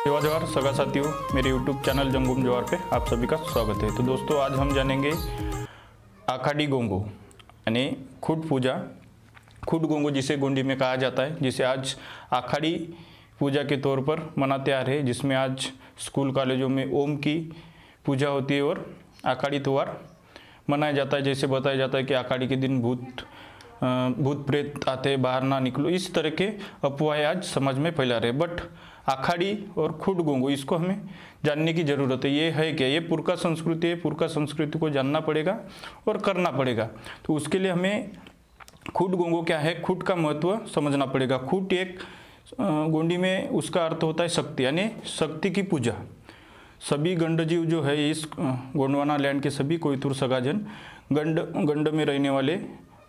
सेवा जोहार सगा साथियों, मेरे YouTube चैनल जंगम जोहार पे आप सभी का स्वागत है। तो दोस्तों, आज हम जानेंगे आखाड़ी गोंगो यानी खुड पूजा। खुड गोंगो जिसे गोंडी में कहा जाता है, जिसे आज आखाड़ी पूजा के तौर पर मनाते आ रहे हैं, जिसमें आज स्कूल कॉलेजों में ओम की पूजा होती है और आखाड़ी त्यौहार मनाया जाता है। जैसे बताया जाता है कि आखाड़ी के दिन भूत प्रेत आते, बाहर ना निकलो, इस तरह के अफवाहें आज समाज में फैला रहे। बट आखाड़ी और खुड गोंगो, इसको हमें जानने की ज़रूरत है। ये है क्या? ये पुरखा संस्कृति है। पुरखा संस्कृति को जानना पड़ेगा और करना पड़ेगा। तो उसके लिए हमें खुड गोंगो क्या है, खुड का महत्व समझना पड़ेगा। खुड एक गोंडी में उसका अर्थ होता है शक्ति, यानी शक्ति की पूजा। सभी गंडजीव जो है इस गोंडवाना लैंड के सभी कोयतुर सगाजन, गंड में रहने वाले,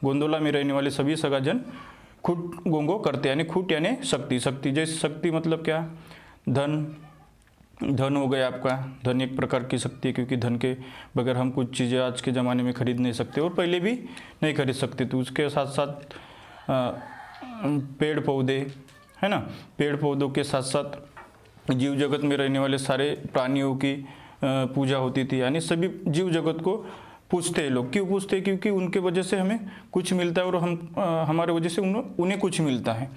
गोंदोला में रहने वाले सभी सगाजन खुड गोंगो करते हैं। यानी खुट यानी शक्ति। शक्ति जैसे शक्ति मतलब क्या? धन हो गया आपका। धन एक प्रकार की शक्ति है, क्योंकि धन के बगैर हम कुछ चीज़ें आज के ज़माने में खरीद नहीं सकते और पहले भी नहीं खरीद सकते। तो उसके साथ साथ पेड़ पौधे है ना, पेड़ पौधों के साथ साथ जीव जगत में रहने वाले सारे प्राणियों की पूजा होती थी। यानी सभी जीव जगत को पूछते हैं लोग। क्यों पूछते हैं? क्योंकि उनके वजह से हमें कुछ मिलता है और हमारे वजह से उन्हें कुछ मिलता है।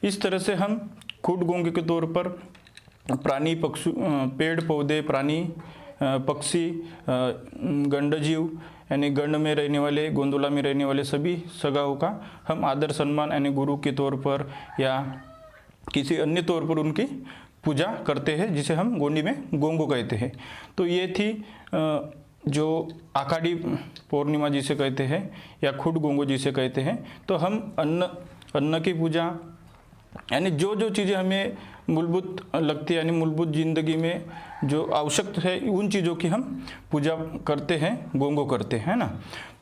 इस तरह से हम खुड गोंगे के तौर पर प्राणी पक्षी, पेड़ पौधे, प्राणी पक्षी, गंडजीव यानी गंड में रहने वाले, गोंदोला में रहने वाले सभी सगाओं का हम आदर सम्मान यानी गुरु के तौर पर या किसी अन्य तौर पर उनकी पूजा करते हैं, जिसे हम गोंडी में गोंगो कहते हैं। तो ये थी जो आखाड़ी पूर्णिमा जिसे कहते हैं या खुड गोंगो जिसे कहते हैं। तो हम अन्न की पूजा यानी जो चीज़ें हमें मूलभूत लगती है, यानी मूलभूत ज़िंदगी में जो आवश्यक है, उन चीज़ों की हम पूजा करते हैं, गोंगो करते हैं ना।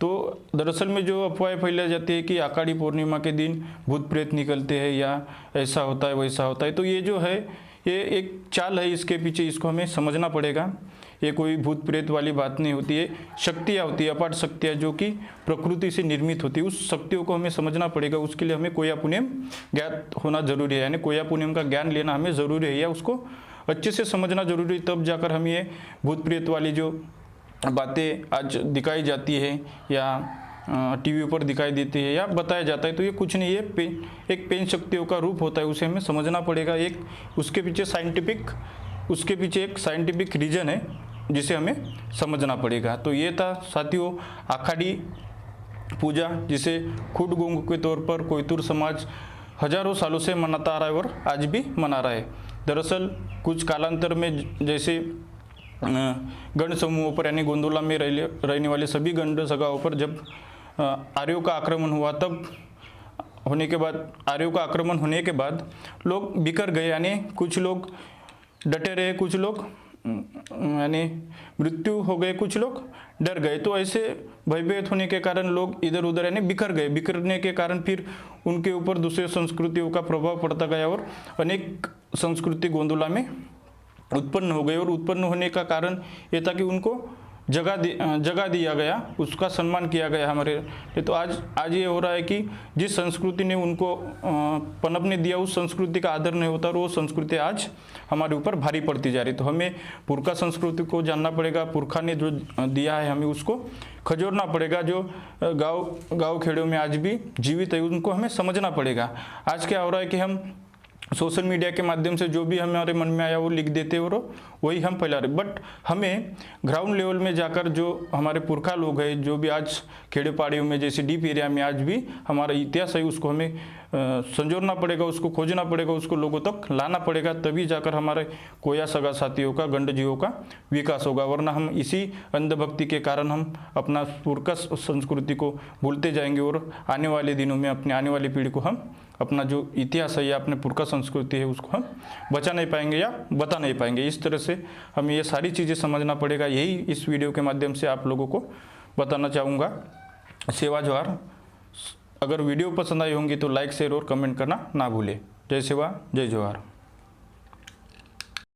तो दरअसल में जो अफवाहें फैलाई जाती है कि आखाड़ी पूर्णिमा के दिन भूत प्रेत निकलते हैं या ऐसा होता है वैसा होता है, तो ये जो है ये एक चाल है इसके पीछे। इसको हमें समझना पड़ेगा। ये कोई भूत प्रेत वाली बात नहीं होती है। शक्तियाँ होती है, अपार शक्तियाँ जो कि प्रकृति से निर्मित होती है। उस शक्तियों को हमें समझना पड़ेगा। उसके लिए हमें कोया पुण्यम ज्ञात होना जरूरी है, यानी कोया पुण्यम का ज्ञान लेना हमें ज़रूरी है या उसको अच्छे से समझना जरूरी है। तब जाकर हम ये भूत प्रेत वाली जो बातें आज दिखाई जाती है या टीवी पर दिखाई देती है या बताया जाता है, तो ये कुछ नहीं है, एक पेन शक्तियों का रूप होता है। उसे हमें समझना पड़ेगा। एक उसके पीछे एक साइंटिफिक रीजन है जिसे हमें समझना पड़ेगा। तो ये था साथियों आखाड़ी पूजा, जिसे खुड गोंगो के तौर पर कोयतुर समाज हजारों सालों से मनाता आ रहा है और आज भी मना रहा है। दरअसल कुछ कालांतर में जैसे गंड समूहों पर यानी गोंदोला में रहने वाले सभी गंड सगाओं पर जब आर्यों का आक्रमण हुआ, तब आर्यों का आक्रमण होने के बाद लोग बिखर गए। यानी कुछ लोग डटे रहे, कुछ लोग यानी मृत्यु हो गए, कुछ लोग डर गए। तो ऐसे भयभीत होने के कारण लोग इधर उधर यानी बिखर गए। बिखरने के कारण फिर उनके ऊपर दूसरे संस्कृतियों का प्रभाव पड़ता गया और अनेक संस्कृति गोंदोला में उत्पन्न हो गई। और उत्पन्न होने का कारण ये था कि उनको जगह दिया गया, उसका सम्मान किया गया हमारे। तो आज ये हो रहा है कि जिस संस्कृति ने उनको पनपने दिया, उस संस्कृति का आदर नहीं होता और वो संस्कृति आज हमारे ऊपर भारी पड़ती जा रही। तो हमें पुरखा संस्कृति को जानना पड़ेगा। पुरखा ने जो दिया है हमें उसको खजोरना पड़ेगा। जो गाँव खेड़ों में आज भी जीवित है, उनको हमें समझना पड़ेगा। आज क्या हो रहा है कि हम सोशल मीडिया के माध्यम से जो भी हमारे मन में आया वो लिख देते और वही हम फैला रहे। बट हमें ग्राउंड लेवल में जाकर जो हमारे पुरखा लोग हैं, जो भी आज खेड़े पहाड़ियों में जैसे डीप एरिया में आज भी हमारा इतिहास है, उसको हमें संजोरना पड़ेगा, उसको खोजना पड़ेगा, उसको लोगों तक लाना पड़ेगा। तभी जाकर हमारे कोया सगा साथियों का, गंडजीवों का विकास होगा। वरना हम इसी अंधभक्ति के कारण हम अपना पुरखा संस्कृति को भूलते जाएंगे और आने वाले दिनों में अपने आने वाली पीढ़ी को हम अपना जो इतिहास है या अपने पुरखा संस्कृति है उसको हम बचा नहीं पाएंगे या बता नहीं पाएंगे। इस तरह से हमें ये सारी चीज़ें समझना पड़ेगा। यही इस वीडियो के माध्यम से आप लोगों को बताना चाहूँगा। सेवा जोहार। अगर वीडियो पसंद आई होंगी तो लाइक, शेयर और कमेंट करना ना भूलें। जय सेवा, जय जोहार।